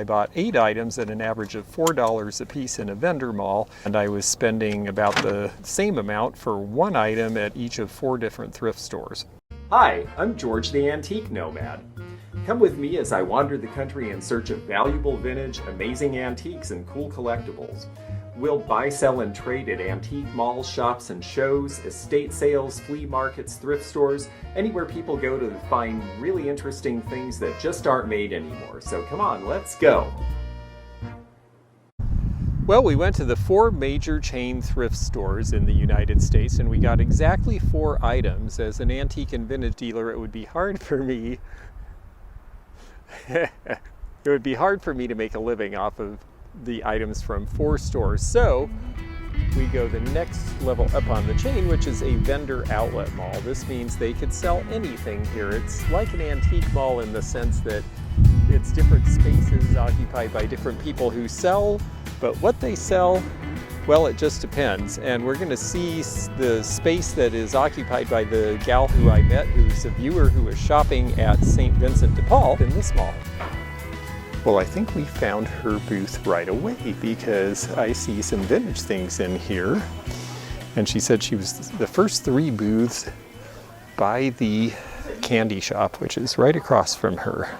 I bought 8 items at an average of $4 a piece in a vendor mall, and I was spending about the same amount for 1 item at each of 4 different thrift stores. Hi, I'm George the Antique Nomad. Come with me as I wander the country in search of valuable vintage, amazing antiques, and cool collectibles. We'll buy, sell, and trade at antique malls, shops, and shows, estate sales, flea markets, thrift stores, anywhere people go to find really interesting things that just aren't made anymore. So come on, let's go! Well, we went to the 4 major chain thrift stores in the United States, and we got exactly 4 items. As an antique and vintage dealer, it would be hard for me to make a living off of the items from 4 stores. So we go the next level up on the chain, which is a vendor outlet mall. This means they could sell anything here. It's like an antique mall in the sense that it's different spaces occupied by different people who sell, but what they sell, well, it just depends. And we're going to see the space that is occupied by the gal who I met, who's a viewer who was shopping at St. Vincent de Paul in this mall. Well, I think we found her booth right away because I see some vintage things in here. And she said she was the first 3 booths by the candy shop, which is right across from her.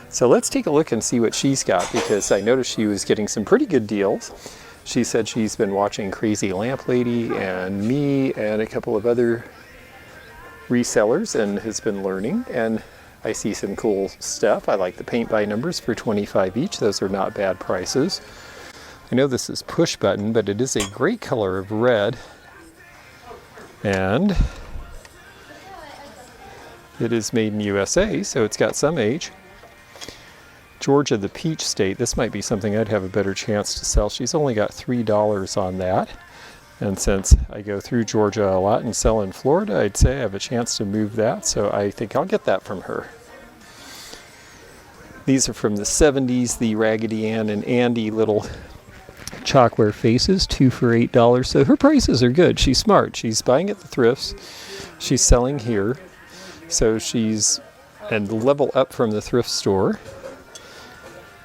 So let's take a look and see what she's got, because I noticed she was getting some pretty good deals. She said she's been watching Crazy Lamp Lady and me and a couple of other resellers and has been learning. And I see some cool stuff. I like the paint by numbers for $25 each. Those are not bad prices. I know this is push button, but it is a great color of red. And it is made in USA, so it's got some age. Georgia, the Peach State. This might be something I'd have a better chance to sell. She's only got $3 on that. And since I go through Georgia a lot and sell in Florida, I'd say I have a chance to move that, so I think I'll get that from her. These are from the 70s, the Raggedy Ann and Andy little chalkware faces, 2 for $8. So her prices are good. She's smart. She's buying at the thrifts. She's selling here. So she's and level up from the thrift store.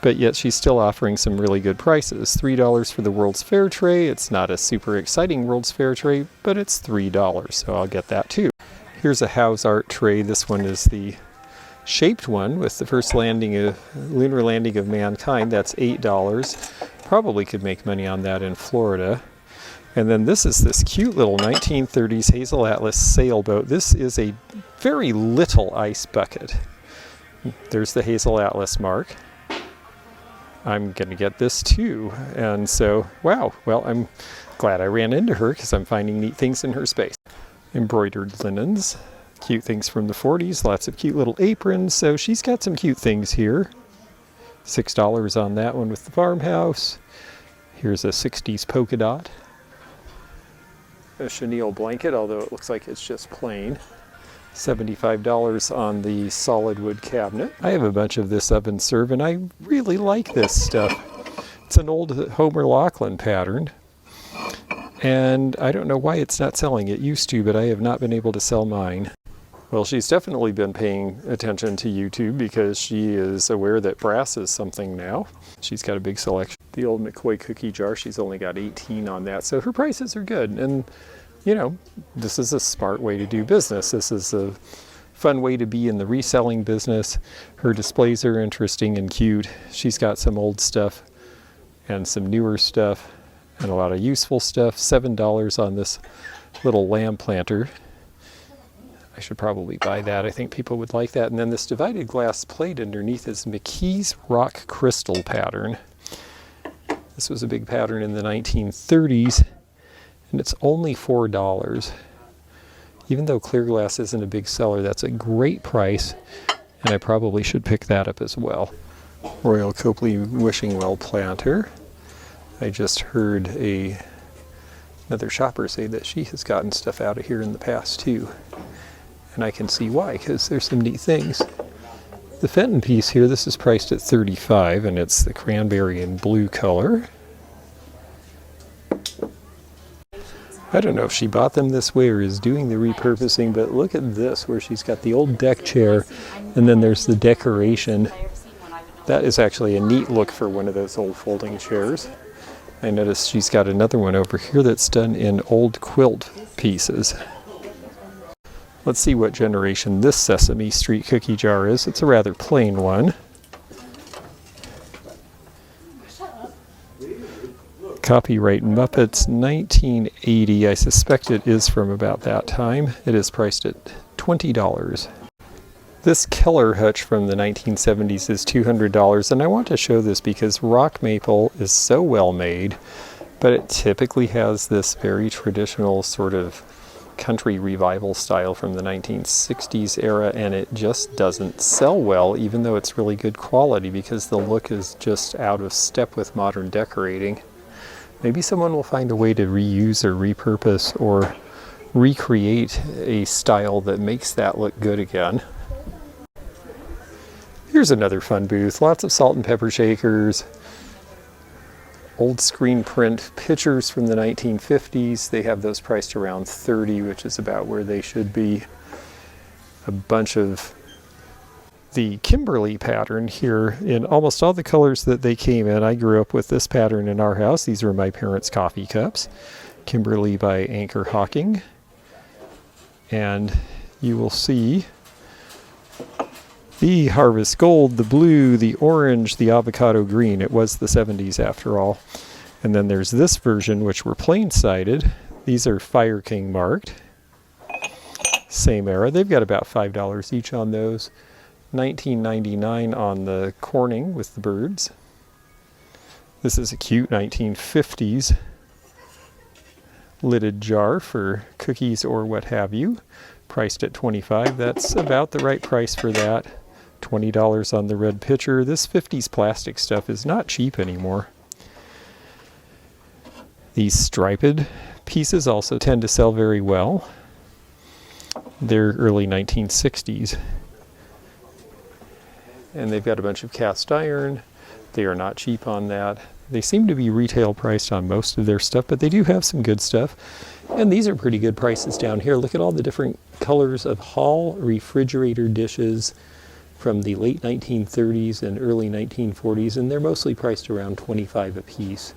But yet she's still offering some really good prices. $3 for the World's Fair tray. It's not a super exciting World's Fair tray, but it's $3, so I'll get that too. Here's a House Art tray. This one is the shaped one with the first lunar landing of mankind. That's $8. Probably could make money on that in Florida. And then this is this cute little 1930s Hazel Atlas sailboat. This is a very little ice bucket. There's the Hazel Atlas mark. I'm going to get this too. And so, wow, well, I'm glad I ran into her because I'm finding neat things in her space. Embroidered linens, cute things from the 40s, lots of cute little aprons. So she's got some cute things here. $6 on that one with the farmhouse. Here's a 60s polka dot. A chenille blanket, although it looks like it's just plain. $75 on the solid wood cabinet. I have a bunch of this oven serve and I really like this stuff. It's an old Homer Laughlin pattern and I don't know why it's not selling. It used to, but I have not been able to sell mine. Well, she's definitely been paying attention to YouTube because she is aware that brass is something now. She's got a big selection. The old McCoy cookie jar, she's only got 18 on that, so her prices are good. And you know, this is a smart way to do business. This is a fun way to be in the reselling business. Her displays are interesting and cute. She's got some old stuff and some newer stuff and a lot of useful stuff. $7 on this little lamb planter. I should probably buy that. I think people would like that. And then this divided glass plate underneath is McKee's rock crystal pattern. This was a big pattern in the 1930s. And it's only $4. Even though clear glass isn't a big seller, that's a great price, and I probably should pick that up as well. Royal Copley wishing well planter. I just heard another shopper say that she has gotten stuff out of here in the past too, and I can see why, because there's some neat things. The Fenton piece here, this is priced at $35, and it's the cranberry and blue color. I don't know if she bought them this way or is doing the repurposing, but look at this, where she's got the old deck chair, and then there's the decoration That is actually a neat look for one of those old folding chairs. I noticed she's got another one over here that's done in old quilt pieces. Let's see what generation this Sesame Street cookie jar is. It's a rather plain one. Copyright Muppets 1980. I suspect it is from about that time. It is priced at $20. This Keller hutch from the 1970s is $200, and I want to show this because rock maple is so well made, but it typically has this very traditional sort of country revival style from the 1960s era, and it just doesn't sell well, even though it's really good quality, because the look is just out of step with modern decorating. Maybe someone will find a way to reuse or repurpose or recreate a style that makes that look good again. Here's another fun booth. Lots of salt and pepper shakers, old screen print pictures from the 1950s. They have those priced around $30, which is about where they should be. A bunch of the Kimberly pattern here in almost all the colors that they came in. I grew up with this pattern in our house. These were my parents' coffee cups. Kimberly by Anchor Hawking. And you will see the Harvest Gold, the blue, the orange, the avocado green. It was the 70s after all. And then there's this version, which were plain-sided. These are Fire King marked. Same era. They've got about $5 each on those. $19.99 on the Corning with the birds. This is a cute 1950s lidded jar for cookies or what have you. Priced at $25. That's about the right price for that. $20 on the red pitcher. This 50s plastic stuff is not cheap anymore. These striped pieces also tend to sell very well. They're early 1960s. And they've got a bunch of cast iron. They are not cheap on that. They seem to be retail priced on most of their stuff, but they do have some good stuff. And these are pretty good prices down here. Look at all the different colors of Hall refrigerator dishes from the late 1930s and early 1940s, and they're mostly priced around $25 a piece,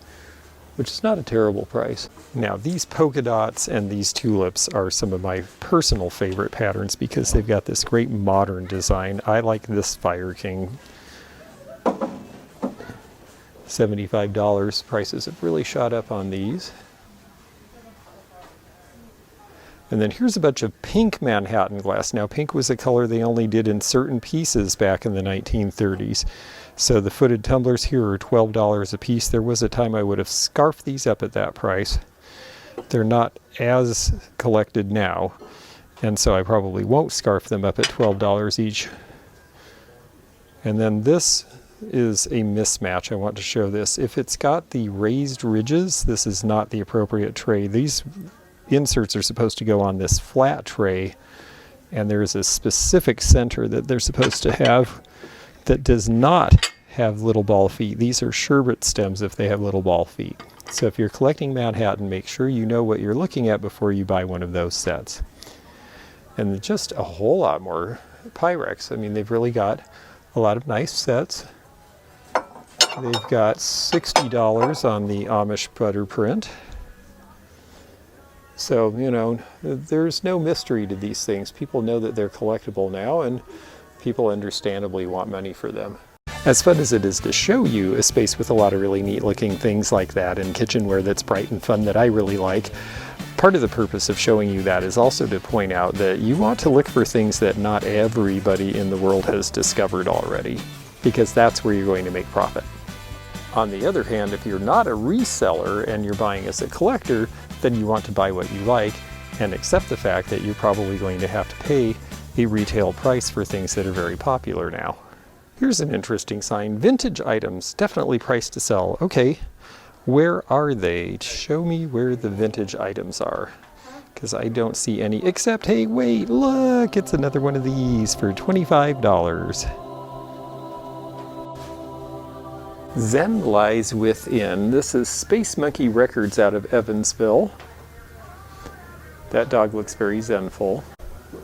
which is not a terrible price. Now, these polka dots and these tulips are some of my personal favorite patterns because they've got this great modern design. I like this Fire King. $75. Prices have really shot up on these. And then here's a bunch of pink Manhattan glass. Now, pink was a color they only did in certain pieces back in the 1930s. So the footed tumblers here are $12 a piece. There was a time I would have scarfed these up at that price. They're not as collected now, and so I probably won't scarf them up at $12 each. And then this is a mismatch. I want to show this. If it's got the raised ridges, this is not the appropriate tray. These inserts are supposed to go on this flat tray, and there's a specific center that they're supposed to have that does not have little ball feet. These are sherbet stems if they have little ball feet. So if you're collecting Manhattan, make sure you know what you're looking at before you buy one of those sets. And just a whole lot more Pyrex. I mean, they've really got a lot of nice sets. They've got $60 on the Amish butter print. So, you know, there's no mystery to these things. People know that they're collectible now, and people understandably want money for them. As fun as it is to show you a space with a lot of really neat looking things like that and kitchenware that's bright and fun that I really like, part of the purpose of showing you that is also to point out that you want to look for things that not everybody in the world has discovered already, because that's where you're going to make profit. On the other hand, if you're not a reseller and you're buying as a collector, then you want to buy what you like and accept the fact that you're probably going to have to pay a retail price for things that are very popular now. Here's an interesting sign. Vintage items, definitely priced to sell. Okay, where are they? Show me where the vintage items are, because I don't see any, except, hey, wait, look, it's another one of these for $25. Zen lies within. This is Space Monkey Records out of Evansville. That dog looks very zenful.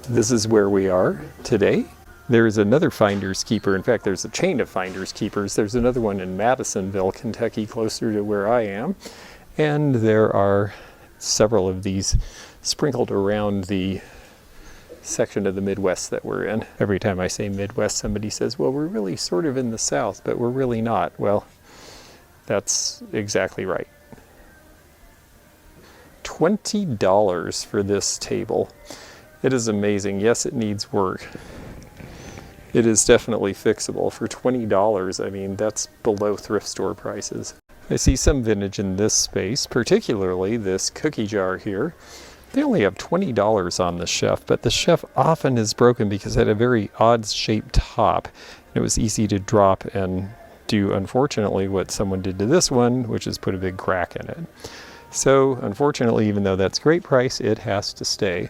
This is where we are today. There's another Finders Keeper. In fact, there's a chain of Finders Keepers. There's another one in Madisonville, Kentucky, closer to where I am. And there are several of these sprinkled around the section of the Midwest that we're in. Every time I say Midwest, somebody says, well, we're really sort of in the South, but we're really not. Well, that's exactly right. $20 for this table. It is amazing. Yes, it needs work. It is definitely fixable. For $20, I mean, that's below thrift store prices. I see some vintage in this space, particularly this cookie jar here. They only have $20 on the chef, but the chef often is broken because it had a very odd-shaped top. It was easy to drop and do, unfortunately, what someone did to this one, which is put a big crack in it. So, unfortunately, even though that's great price, it has to stay.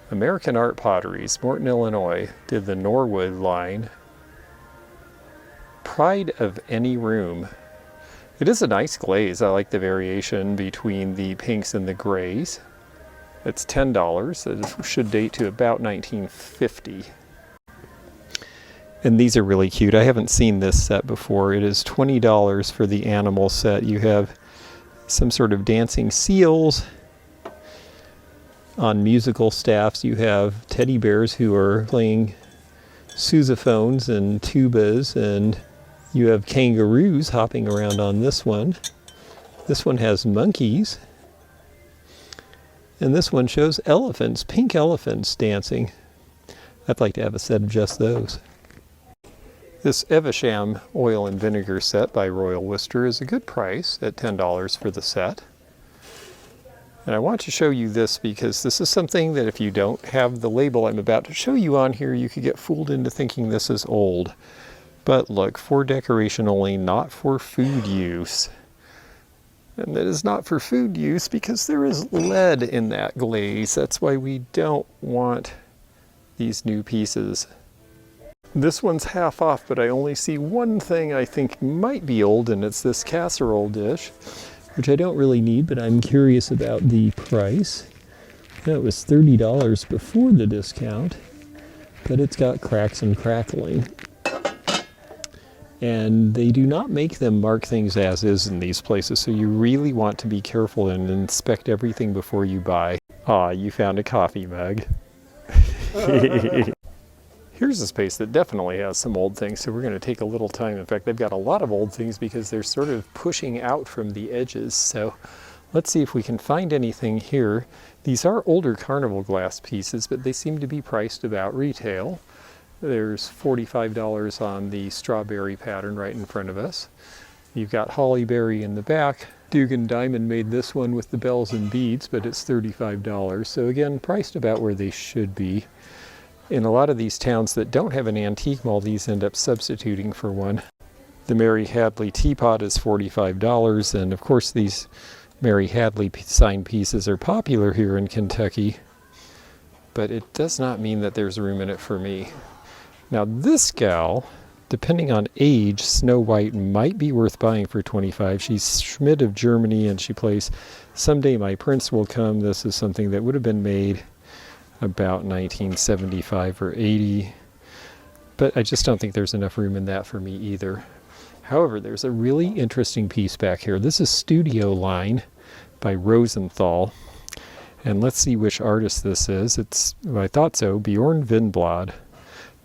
American Art Potteries, Morton, Illinois, did the Norwood line. Pride of Any Room. It is a nice glaze. I like the variation between the pinks and the grays. It's $10. It should date to about 1950. And these are really cute. I haven't seen this set before. It is $20 for the animal set. You have some sort of dancing seals. On musical staffs, you have teddy bears who are playing sousaphones and tubas, and you have kangaroos hopping around on this one. This one has monkeys. And this one shows elephants, pink elephants dancing. I'd like to have a set of just those. This Evesham oil and vinegar set by Royal Worcester is a good price at $10 for the set. And I want to show you this because this is something that if you don't have the label I'm about to show you on here, you could get fooled into thinking this is old. But look, for decoration only, not for food use. And that is not for food use because there is lead in that glaze. That's why we don't want these new pieces. This one's half off, but I only see one thing I think might be old, and it's this casserole dish, which I don't really need, but I'm curious about the price. It was $30 before the discount, but it's got cracks and crackling. And they do not make them mark things as is in these places, so you really want to be careful and inspect everything before you buy. Ah, you found a coffee mug. Here's a space that definitely has some old things, so we're going to take a little time. In fact, they've got a lot of old things because they're sort of pushing out from the edges. So let's see if we can find anything here. These are older Carnival Glass pieces, but they seem to be priced about retail. There's $45 on the strawberry pattern right in front of us. You've got Hollyberry in the back. Dugan Diamond made this one with the bells and beads, but it's $35. So again, priced about where they should be. In a lot of these towns that don't have an antique mall, these end up substituting for one. The Mary Hadley Teapot is $45, and of course these Mary Hadley signed pieces are popular here in Kentucky, but it does not mean that there's room in it for me. Now this gal, depending on age, Snow White might be worth buying for $25. She's Schmidt of Germany, and she plays Someday My Prince Will Come. This is something that would have been made about 1975 or 80, but I just don't think there's enough room in that for me either. However, there's a really interesting piece back here. This is Studio Line by Rosenthal, and let's see which artist this is. I thought so, Bjorn Winblad.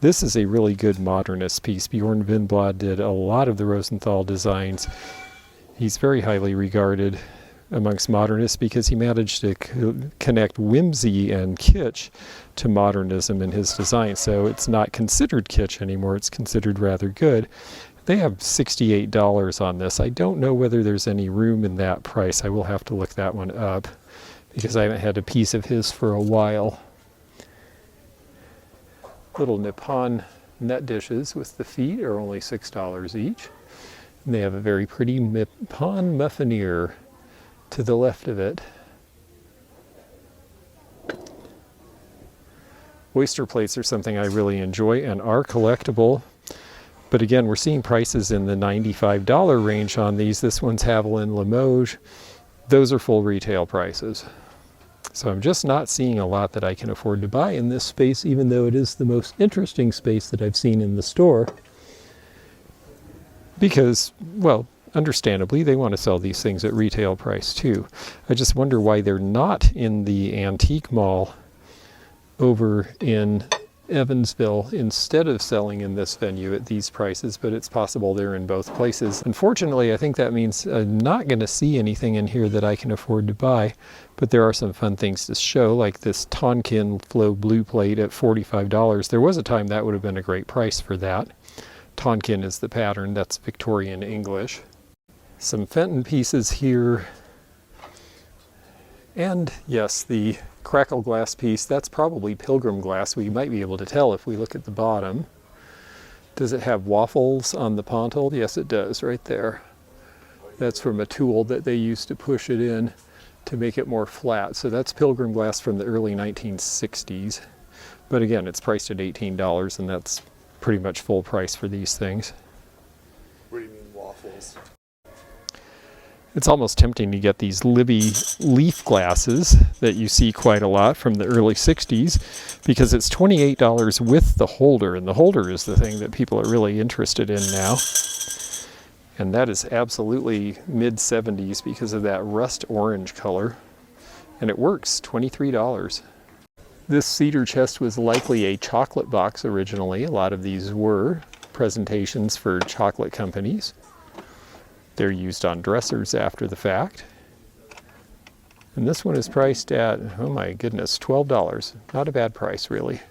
This is a really good modernist piece. Bjorn Winblad did a lot of the Rosenthal designs. He's very highly regarded amongst modernists because he managed to connect whimsy and kitsch to modernism in his design. So it's not considered kitsch anymore, it's considered rather good. They have $68 on this. I don't know whether there's any room in that price. I will have to look that one up because I haven't had a piece of his for a while. Little Nippon net dishes with the feet are only $6 each. And they have a very pretty Nippon muffinier to the left of it. Oyster plates are something I really enjoy and are collectible. But again, we're seeing prices in the $95 range on these. This one's Haviland Limoges. Those are full retail prices. So I'm just not seeing a lot that I can afford to buy in this space, even though it is the most interesting space that I've seen in the store. Because, well, understandably, they want to sell these things at retail price too. I just wonder why they're not in the antique mall over in Evansville instead of selling in this venue at these prices, but it's possible they're in both places. Unfortunately, I think that means I'm not going to see anything in here that I can afford to buy, but there are some fun things to show, like this Tonkin Flow Blue Plate at $45. There was a time that would have been a great price for that. Tonkin is the pattern, that's Victorian English. Some Fenton pieces here, and yes, the crackle glass piece, that's probably pilgrim glass. We might be able to tell if we look at the bottom. Does it have waffles on the pontil? Yes, it does, right there. That's from a tool that they used to push it in to make it more flat. So that's pilgrim glass from the early 1960s. But again, it's priced at $18, and that's pretty much full price for these things. What do you mean waffles? It's almost tempting to get these Libby leaf glasses that you see quite a lot from the early 60s, because it's $28 with the holder, and the holder is the thing that people are really interested in now. And that is absolutely mid-70s because of that rust orange color. And it works, $23. This cedar chest was likely a chocolate box originally. A lot of these were presentations for chocolate companies. They're used on dressers after the fact. And this one is priced at, oh my goodness, $12. Not a bad price, really.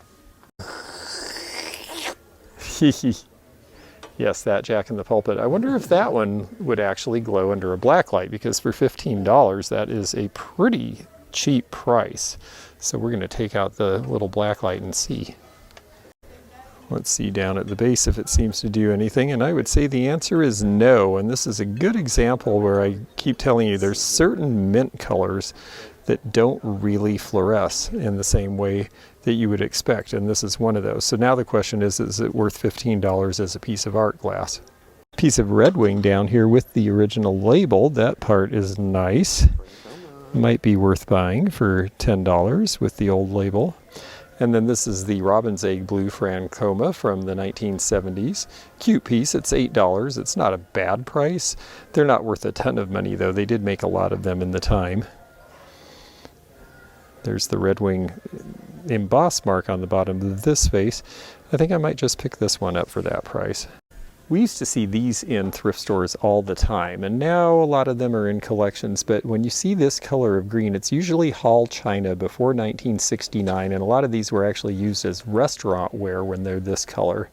Yes, that Jack in the Pulpit. I wonder if that one would actually glow under a black light, because for $15, that is a pretty cheap price. So we're going to take out the little black light and see. Let's see down at the base if it seems to do anything, and I would say the answer is no. And this is a good example where I keep telling you there's certain mint colors that don't really fluoresce in the same way that you would expect, and this is one of those. So now the question is it worth $15 as a piece of art glass? Piece of Red Wing down here with the original label. That part is nice. Might be worth buying for $10 with the old label. And then this is the Robin's Egg Blue Francoma from the 1970s. Cute piece, it's $8. It's not a bad price. They're not worth a ton of money though. They did make a lot of them in the time. There's the Red Wing embossed mark on the bottom of this vase. I think I might just pick this one up for that price. We used to see these in thrift stores all the time, and now a lot of them are in collections, but when you see this color of green, it's usually Hall China before 1969, and a lot of these were actually used as restaurant wear when they're this color.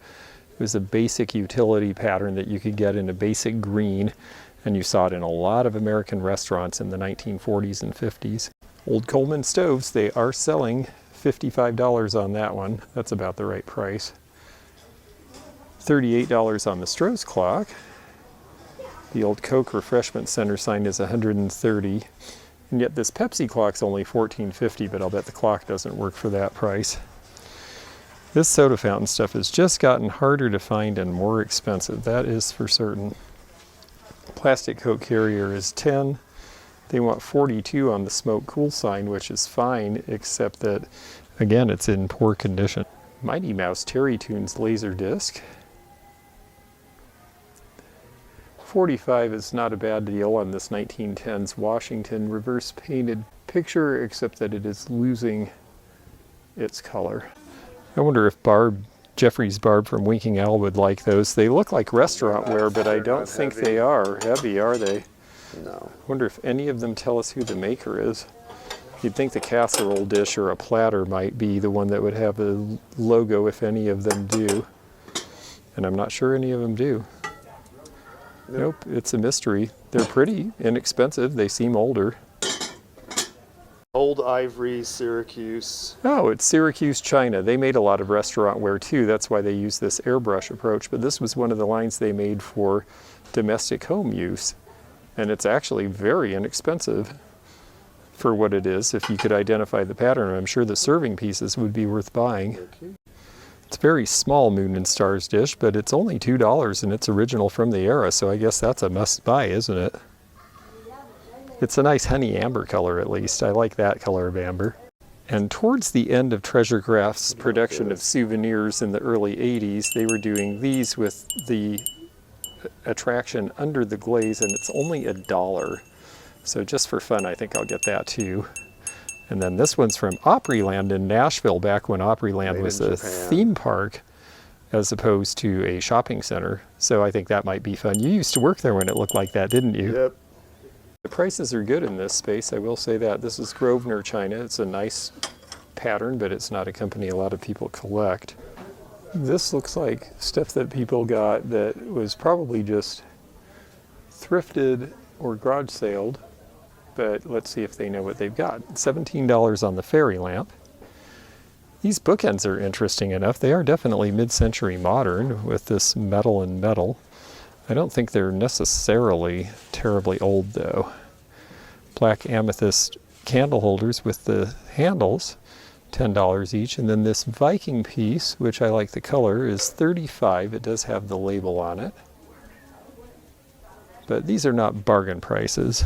It was a basic utility pattern that you could get in a basic green, and you saw it in a lot of American restaurants in the 1940s and 50s. Old Coleman Stoves, they are selling $55 on that one. That's about the right price. $38 on the Stroh's clock. The old Coke Refreshment Center sign is $130, and yet this Pepsi clock's only $14.50, but I'll bet the clock doesn't work for that price. This soda fountain stuff has just gotten harder to find and more expensive, that is for certain. Plastic Coke carrier is $10. They want $42 on the Smoke Cool sign, which is fine, except that, again, it's in poor condition. Mighty Mouse Terry Toons laser disc. $45 is not a bad deal on this 1910s Washington reverse painted picture, except that it is losing its color. I wonder if Jeffrey's Barb from Winking Owl would like those. They look like restaurant wear, but I don't think they are heavy, are they? No. I wonder if any of them tell us who the maker is. You'd think the Casserole Dish or a platter might be the one that would have a logo, if any of them do. And I'm not sure any of them do. Nope, it's a mystery. They're pretty inexpensive. They seem older. Old Ivory, Syracuse. Oh, it's Syracuse China. They made a lot of restaurant wear too. That's why they use this airbrush approach. But this was one of the lines they made for domestic home use. And it's actually very inexpensive for what it is. If you could identify the pattern, I'm sure the serving pieces would be worth buying. Okay. It's a very small Moon and Stars dish, but it's only $2 and it's original from the era, so I guess that's a must buy, isn't it? It's a nice honey amber color at least. I like that color of amber. And towards the end of Treasure Craft's production of souvenirs in the early 80s, they were doing these with the attraction under the glaze, and it's only $1. So just for fun, I think I'll get that too. And then this one's from Opryland in Nashville, back when Opryland was a theme park as opposed to a shopping center. So I think that might be fun. You used to work there when it looked like that, didn't you? Yep. The prices are good in this space, I will say that. This is Grosvenor China. It's a nice pattern, but it's not a company a lot of people collect. This looks like stuff that people got that was probably just thrifted or garage saled, but let's see if they know what they've got. $17 on the fairy lamp. These bookends are interesting enough. They are definitely mid-century modern with this metal and metal. I don't think they're necessarily terribly old though. Black amethyst candle holders with the handles, $10 each. And then this Viking piece, which I like the color, is $35. It does have the label on it. But these are not bargain prices.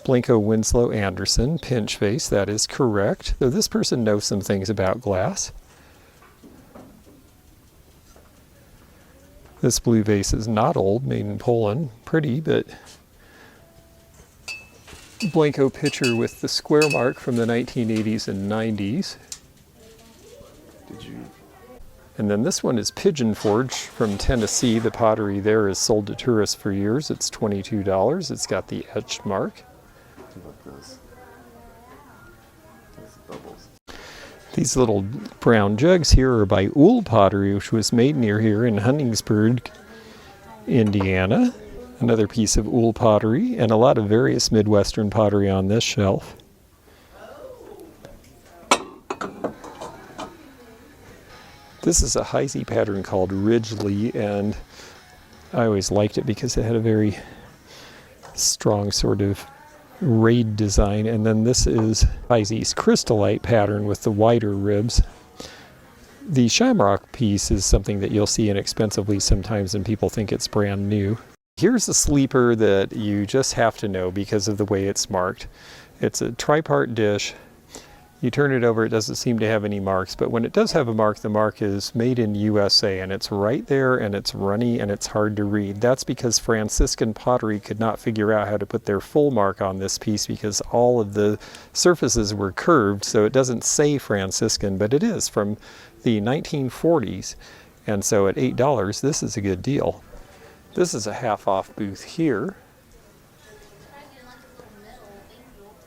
Blanco Winslow Anderson, pinch face, that is correct. Though this person knows some things about glass. This blue vase is not old, made in Poland. Pretty, but Blanco pitcher with the square mark from the 1980s and 90s. And then this one is Pigeon Forge from Tennessee. The pottery there is sold to tourists for years. It's $22. It's got the etched mark. These little brown jugs here are by Ool Pottery, which was made near here in Huntingsburg, Indiana. Another piece of Ool Pottery, and a lot of various Midwestern pottery on this shelf. This is a Heisey pattern called Ridgely, and I always liked it because it had a very strong sort of raid design. And then this is Heisey's Crystallite pattern with the wider ribs. The shamrock piece is something that you'll see inexpensively sometimes and people think it's brand new. Here's a sleeper that you just have to know because of the way it's marked. It's a tripart dish. You turn it over, it doesn't seem to have any marks, but when it does have a mark, the mark is made in USA, and it's right there, and it's runny, and it's hard to read. That's because Franciscan pottery could not figure out how to put their full mark on this piece because all of the surfaces were curved, so it doesn't say Franciscan, but it is from the 1940s. And so at $8, this is a good deal. This is a half-off booth here.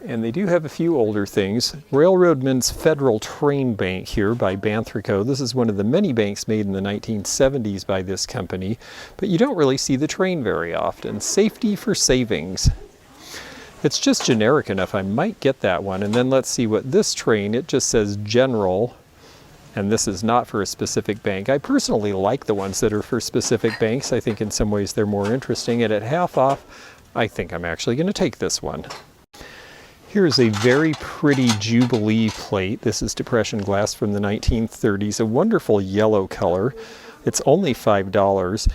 And they do have a few older things. Railroadman's Federal Train Bank here by Banthrico. This is one of the many banks made in the 1970s by this company, but you don't really see the train very often. Safety for savings. It's just generic enough. I might get that one. And then let's see what this train, it just says General, and this is not for a specific bank. I personally like the ones that are for specific banks. I think in some ways they're more interesting. And at half off, I think I'm actually going to take this one. Here's a very pretty Jubilee plate. This is Depression glass from the 1930s, a wonderful yellow color. It's only $5.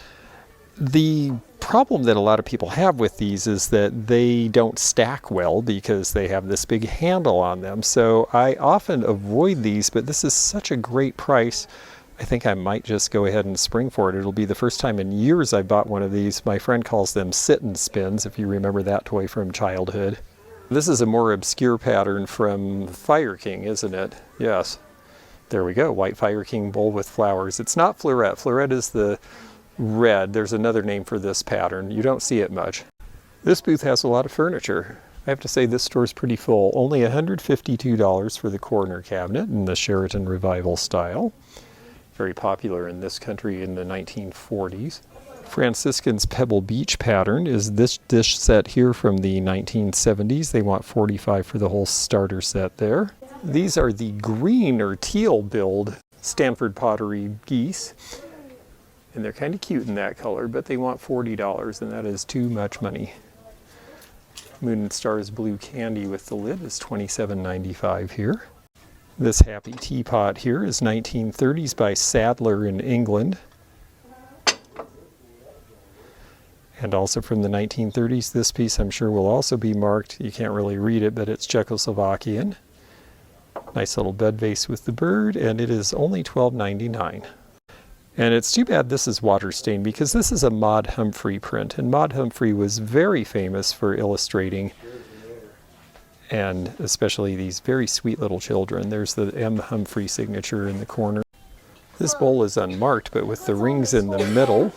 The problem that a lot of people have with these is that they don't stack well because they have this big handle on them. So I often avoid these, but this is such a great price. I think I might just go ahead and spring for it. It'll be the first time in years I bought one of these. My friend calls them sit-and spins, if you remember that toy from childhood. This is a more obscure pattern from Fire King, isn't it? Yes. There we go, white Fire King bowl with flowers. It's not Fleurette. Fleurette is the red. There's another name for this pattern. You don't see it much. This booth has a lot of furniture. I have to say this store's pretty full. Only $152 for the corner cabinet in the Sheraton Revival style. Very popular in this country in the 1940s. Franciscan's Pebble Beach pattern is this dish set here from the 1970s. They want $45 for the whole starter set there. These are the green or teal build Stanford Pottery geese. And they're kind of cute in that color, but they want $40, and that is too much money. Moon and Stars Blue Candy with the lid is $27.95 here. This Happy Teapot here is 1930s by Sadler in England. And also from the 1930s. This piece I'm sure will also be marked. You can't really read it, but it's Czechoslovakian. Nice little bed vase with the bird, and it is only $12.99. And it's too bad this is water stained because this is a Maud Humphrey print, and Maud Humphrey was very famous for illustrating, and especially these very sweet little children. There's the M. Humphrey signature in the corner. This bowl is unmarked, but with the rings in the middle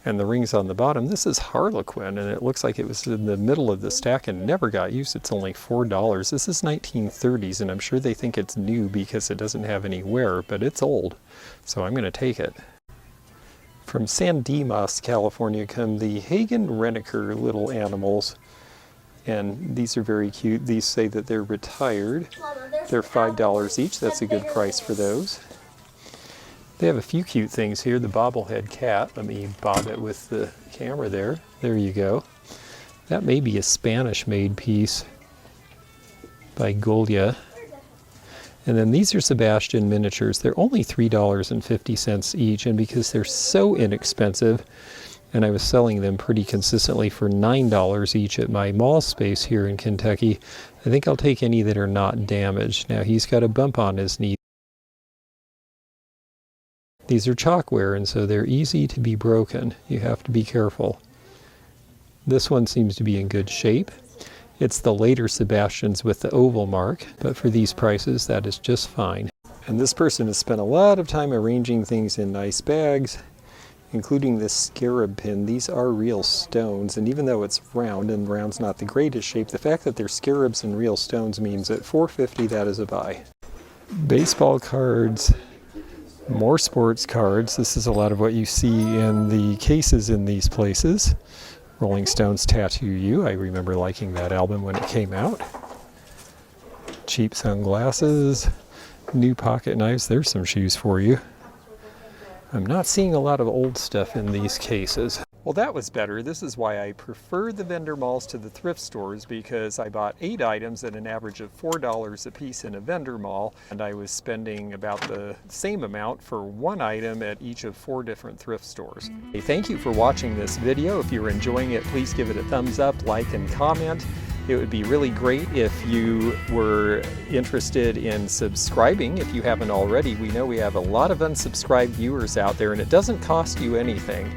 and the rings on the bottom. This is Harlequin, and it looks like it was in the middle of the stack and never got used. It's only $4. This is 1930s, and I'm sure they think it's new because it doesn't have any wear, but it's old, so I'm going to take it. From San Dimas, California, come the Hagen-Renaker little animals, and these are very cute. These say that they're retired. They're $5 each. That's a good price for those. They have a few cute things here. The Bobble Head Cat. Let me bob it with the camera there. There you go. That may be a Spanish-made piece by Goya. And then these are Sebastian Miniatures. They're only $3.50 each, and because they're so inexpensive, and I was selling them pretty consistently for $9 each at my mall space here in Kentucky, I think I'll take any that are not damaged. Now, he's got a bump on his knee. These are chalkware, and so they're easy to be broken. You have to be careful. This one seems to be in good shape. It's the later Sebastians with the oval mark, but for these prices, that is just fine. And this person has spent a lot of time arranging things in nice bags, including this scarab pin. These are real stones, and even though it's round, and round's not the greatest shape, the fact that they're scarabs and real stones means at $4.50 that is a buy. Baseball cards. More sports cards. This is a lot of what you see in the cases in these places. Rolling Stones Tattoo You. I remember liking that album when it came out. Cheap sunglasses. New pocket knives. There's some shoes for you. I'm not seeing a lot of old stuff in these cases. Well, that was better. This is why I prefer the vendor malls to the thrift stores, because I bought 8 items at an average of $4 a piece in a vendor mall, and I was spending about the same amount for 1 item at each of 4 different thrift stores. Hey, thank you for watching this video. If you're enjoying it, please give it a thumbs up, like, and comment. It would be really great if you were interested in subscribing if you haven't already. We know we have a lot of unsubscribed viewers out there, and it doesn't cost you anything.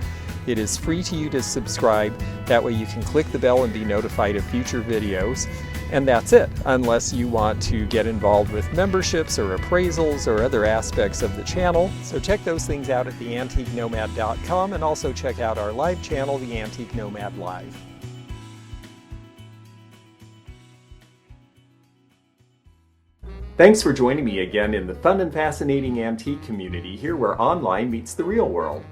It is free to you to subscribe. That way you can click the bell and be notified of future videos. And that's it, unless you want to get involved with memberships or appraisals or other aspects of the channel. So check those things out at theantiquenomad.com, and also check out our live channel, The Antique Nomad Live. Thanks for joining me again in the fun and fascinating antique community, here where online meets the real world.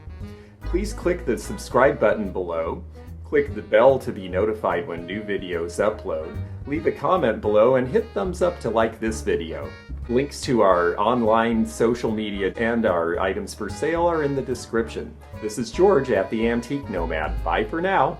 Please click the subscribe button below, click the bell to be notified when new videos upload, leave a comment below, and hit thumbs up to like this video. Links to our online social media and our items for sale are in the description. This is George at The Antique Nomad. Bye for now.